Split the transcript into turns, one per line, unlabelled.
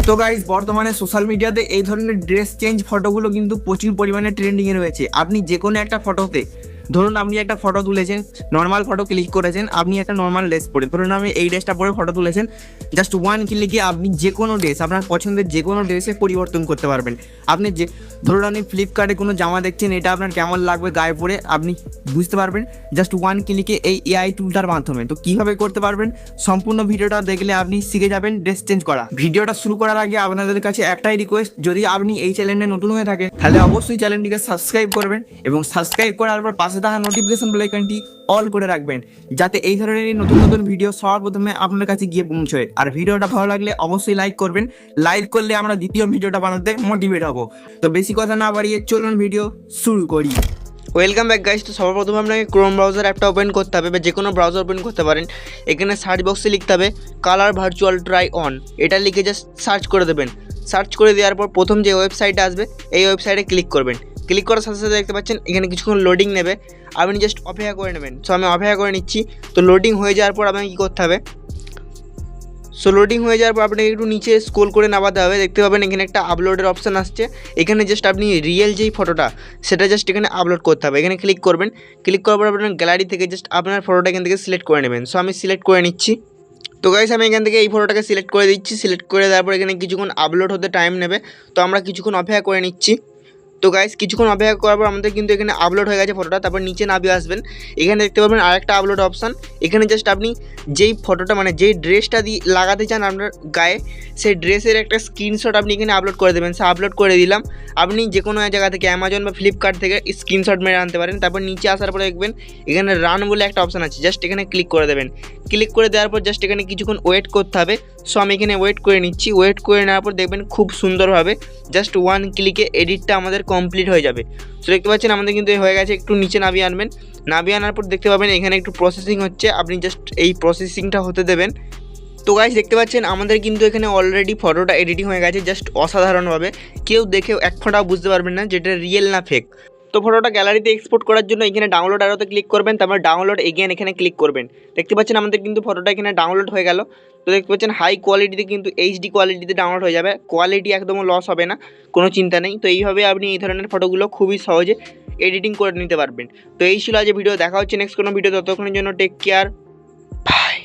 তো গাইস বর্তমানে সোশ্যাল মিডিয়াতে এই ধরনের ড্রেস চেঞ্জ ফটোগুলো কিন্তু প্রচুর পরিমাণে ট্রেন্ডিংয়ে রয়েছে। আপনি যে কোনো একটা ফটোতে, ধরুন আপনি একটা ফটো তুলেছেন, নর্মাল ফটো ক্লিক করেছেন, আপনি একটা নর্মাল ড্রেস পরে, ধরুন আপনি এই ড্রেসটা পরে ফটো তুলেছেন, জাস্ট ওয়ান ক্লিকে আপনি যে কোনো ড্রেস, আপনার পছন্দের যে কোনো ড্রেসে পরিবর্তন করতে পারবেন। আপনি যে ধরুন আপনি ফ্লিপকার্টে কোনো জামা দেখছেন, এটা আপনার কেমন লাগবে গায়ে পরে আপনি বুঝতে পারবেন জাস্ট ওয়ান ক্লিকে এই এআই টুলটার মাধ্যমে। তো কীভাবে করতে পারবেন সম্পূর্ণ ভিডিওটা দেখলে আপনি শিখে যাবেন ড্রেস চেঞ্জ করা। ভিডিওটা শুরু করার আগে আপনাদের কাছে একটাই রিকোয়েস্ট, যদি আপনি এই চ্যানেলে নতুন হয়ে থাকে তাহলে অবশ্যই চ্যানেলটিকে সাবস্ক্রাইব করবেন এবং সাবস্ক্রাইব করার পর পাশে থাকা নোটিফিকেশন বেল আইকনটি অল করে রাখবেন, যাতে এই ধরনের নতুন নতুন ভিডিও সবার প্রথমে আপনার কাছে গিয়ে পৌঁছয়। আর ভিডিওটা ভালো লাগলে অবশ্যই লাইক করবেন, লাইক করলে আমরা দ্বিতীয় ভিডিওটা বানাতে মোটিভেট হব। তো বেশি কথা না বাড়িয়ে চলুন ভিডিও শুরু করি।
Welcome back guys. তো সর্বপ্রথমে আপনাকে ক্রোম ব্রাউজার অ্যাপটা ওপেন করতে হবে বা যে কোনো ব্রাউজার ওপেন করতে পারেন। এখানে সার্চ বক্সে লিখতে হবে কালার ভার্চুয়াল ট্রাই অন, এটা লিখে জাস্ট সার্চ করে দেবেন। সার্চ করে দেওয়ার পর প্রথম যে ওয়েবসাইটটা আসবে এই ওয়েবসাইটে ক্লিক করবেন। ক্লিক করার সাথে সাথে দেখতে পাচ্ছেন এখানে কিছুক্ষণ লোডিং নেবে, আপনি জাস্ট অপেক্ষা করে নেবেন। সো আমি অপেক্ষা করে নিচ্ছি। তো লোডিং হয়ে যাওয়ার পর আপনাকে কী করতে হবে, সো লোডিং হয়ে যাওয়ার পর আপনাকে একটু নিচে স্ক্রল করে নামাতে হবে। দেখতে পাবেন এখানে একটা আপলোডের অপশান আসছে, এখানে জাস্ট আপনি রিয়েল যেই ফটোটা সেটা জাস্ট এখানে আপলোড করতে হবে। এখানে ক্লিক করবেন, ক্লিক করার পর আপনার গ্যালারি থেকে জাস্ট আপনার ফটোটা এখান থেকে সিলেক্ট করে নেবেন। সো আমি সিলেক্ট করে নিচ্ছি। তো গাইস আমি এখান থেকে এই ফটোটাকে সিলেক্ট করে দিচ্ছি। সিলেক্ট করে দেওয়ার পর এখানে কিছুক্ষণ আপলোড হতে টাইম নেবে, তো আমরা কিছুক্ষণ অপেক্ষা করে নিচ্ছি। তো গাইস কিছুক্ষণ অপেক্ষা করার পর আমাদের কিন্তু এখানে আপলোড হয়ে গেছে ফটোটা। তারপর নিচে নামিয়ে আসবেন, এখানে দেখতে পাবেন আরেকটা আপলোড অপশান। এখানে জাস্ট আপনি যেই ফটোটা মানে যেই ড্রেসটা দিয়ে লাগাতে চান আপনার গায়ে, সেই ড্রেসের একটা স্ক্রিনশট আপনি এখানে আপলোড করে দেবেন। সে আপলোড করে দিলাম। আপনি যে কোনো জায়গা থেকে অ্যামাজন বা ফ্লিপকার্ট থেকে স্ক্রিনশট মেরে আনতে পারেন। তারপর নিচে আসার পরে দেখবেন এখানে রান বলে একটা অপশান আছে, জাস্ট এখানে ক্লিক করে দেবেন। ক্লিক করে দেওয়ার পর জাস্ট এখানে কিছুক্ষণ ওয়েট করতে হবে। সো আমি এখানে ওয়েট করে নিচ্ছি। ওয়েট করে নেওয়ার পর দেখবেন খুব সুন্দরভাবে জাস্ট ওয়ান ক্লিকে এডিটটা আমাদের কমপ্লিট হয়ে যাবে। তো দেখতে পাচ্ছেন আমাদের কিন্তু হয়ে গেছে। একটু নিচে নামিয়ে আনবেন, নামিয়ে আনার পর দেখতে পাবেন এখানে একটু প্রসেসিং হচ্ছে, আপনি জাস্ট এই প্রসেসিংটা হতে দেবেন। তো গাইস দেখতে পাচ্ছেন আমাদের কিন্তু এখানে অলরেডি ফটোটা এডিটিং হয়ে গেছে জাস্ট অসাধারণভাবে। কেউ দেখেও এক ফোঁটাও বুঝতে পারবেন না যেটা রিয়েল না ফেক। তো ফটোটা গ্যালারিতে এক্সপোর্ট করার জন্য এখানে ডাউনলোড আরোতে ক্লিক করবেন, তারপর ডাউনলোড এগেন এখানে ক্লিক করবেন। দেখতে পাচ্ছেন আমাদের কিন্তু ফটোটা এখানে ডাউনলোড হয়ে গেল। তো দেখতে পাচ্ছেন হাই কোয়ালিটিতে কিন্তু এইচডি কোয়ালিটিতে ডাউনলোড হয়ে যাবে, কোয়ালিটি একদমও লস হবে না, কোনো চিন্তা নেই। তো এইভাবে আপনি এই ধরনের ফটোগুলো খুবই সহজে এডিটিং করে নিতে পারবেন। তো এই ছিল আজ ভিডিও, দেখা হচ্ছে নেক্সট কোনো ভিডিও। ততক্ষণের জন্য টেক কেয়ার, বাই।